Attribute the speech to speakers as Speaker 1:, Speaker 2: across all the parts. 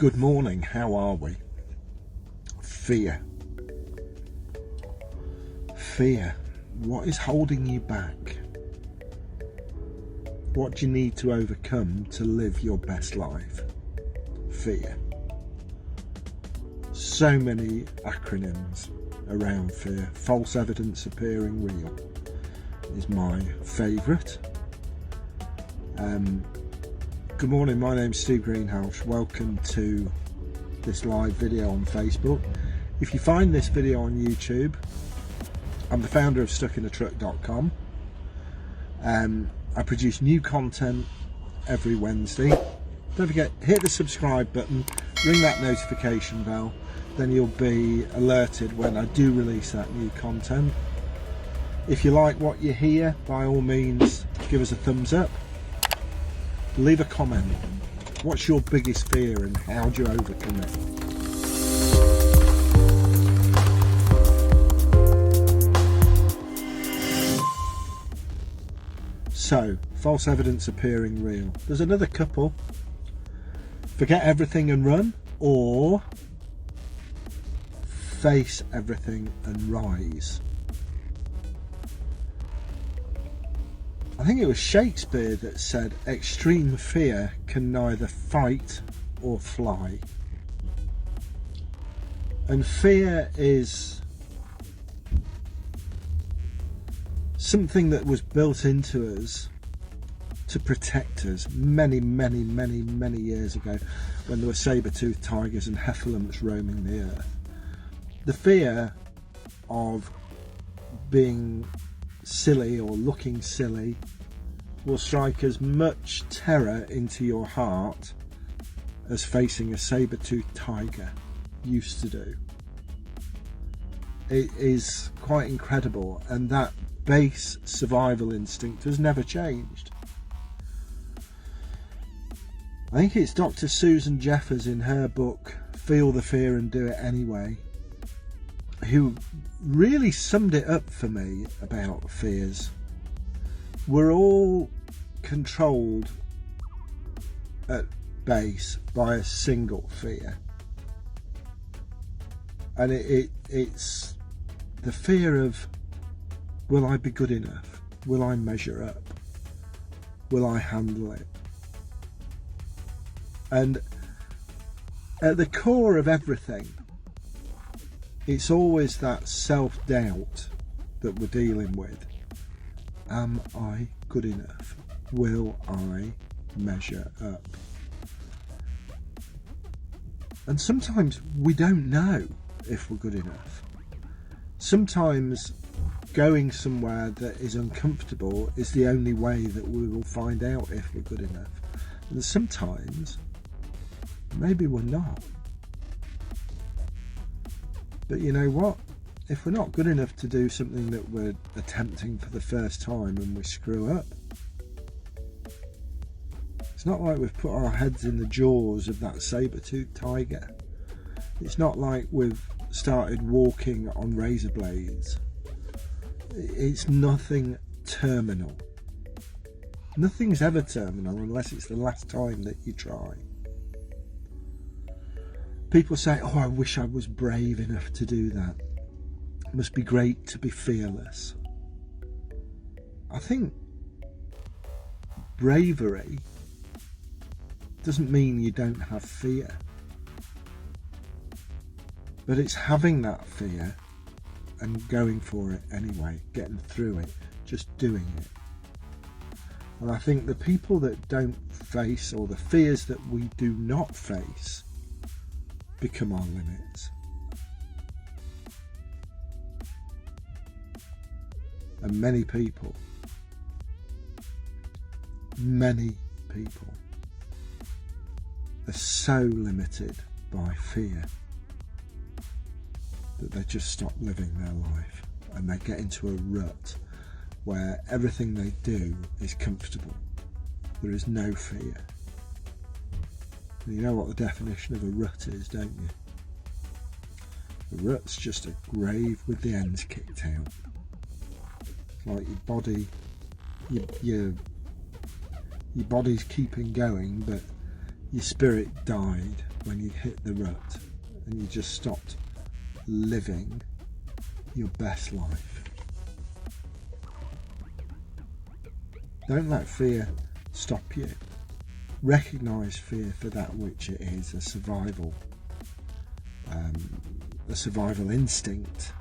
Speaker 1: Good morning, how are we? Fear. Fear. What is holding you back? What do you need to overcome to live your best life? Fear. So many acronyms around fear. False evidence appearing real is my favourite. Good morning, my name's Steve Greenhalgh. Welcome to this live video on Facebook. If you find this video on YouTube, I'm the founder of stuckinatruck.com. I produce new content every Wednesday. Don't forget, hit the subscribe button, ring that notification bell, then you'll be alerted when I do release that new content. If you like what you hear, by all means give us a thumbs up. Leave a comment. What's your biggest fear and how do you overcome it? So, false evidence appearing real. There's another couple. Forget everything and run, or face everything and rise. I think it was Shakespeare that said, extreme fear can neither fight or fly. And fear is something that was built into us to protect us many years ago, when there were saber-toothed tigers and Heffalumps roaming the earth. The fear of being silly or looking silly will strike as much terror into your heart as facing a saber-toothed tiger used to do. It is quite incredible, and that base survival instinct has never changed. I think it's Dr. Susan Jeffers in her book Feel the Fear and Do It Anyway who really summed it up for me about fears. We're all controlled at base by a single fear, and it's the fear of, will I be good enough? Will I measure up? Will I handle it? And at the core of everything, it's always that self-doubt that we're dealing with. Am I good enough? Will I measure up? And sometimes we don't know if we're good enough. Sometimes going somewhere that is uncomfortable is the only way that we will find out if we're good enough. And sometimes maybe we're not. But you know what? If we're not good enough to do something that we're attempting for the first time and we screw up, it's not like we've put our heads in the jaws of that saber-toothed tiger. It's not like we've started walking on razor blades. It's nothing terminal. Nothing's ever terminal unless it's the last time that you try. People say, oh, I wish I was brave enough to do that. It must be great to be fearless. I think bravery doesn't mean you don't have fear. But it's having that fear and going for it anyway, getting through it, just doing it. And I think the people that don't face, or the fears that we do not face, become our limits. And many people are so limited by fear that they just stop living their life, and they get into a rut where everything they do is comfortable. There is no fear. And you know what the definition of a rut is, don't you? A rut's just a grave with the ends kicked out. It's like your body, your body's keeping going, but Your spirit died when you hit the rut and you just stopped living your best life. Don't let fear stop you. Recognise fear for that which it is, a survival instinct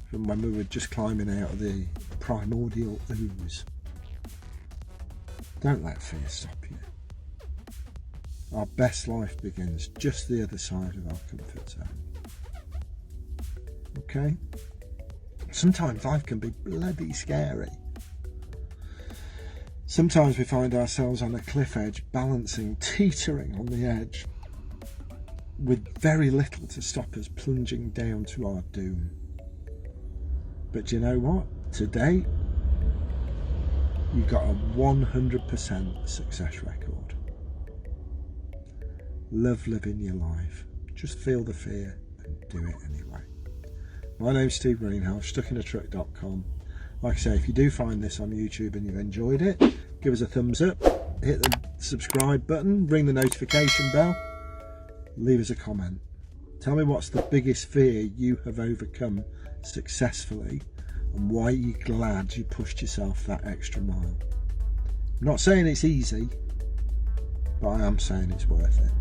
Speaker 1: from when we were just climbing out of the primordial ooze. Don't let fear stop you. Our best life begins just the other side of our comfort zone. Okay? Sometimes life can be bloody scary. Sometimes we find ourselves on a cliff edge, balancing, teetering on the edge, with very little to stop us plunging down to our doom. But you know what? Today, you've got a 100% success record. Love living your life. Just feel the fear and do it anyway. My name's Steve Greenhalgh, stuckinatruck.com. Like I say, if you do find this on YouTube and you've enjoyed it, give us a thumbs up, hit the subscribe button, ring the notification bell, leave us a comment. Tell me what's the biggest fear you have overcome successfully and why you're glad you pushed yourself that extra mile. I'm not saying it's easy, but I am saying it's worth it.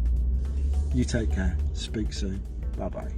Speaker 1: You take care. Speak soon. Bye bye.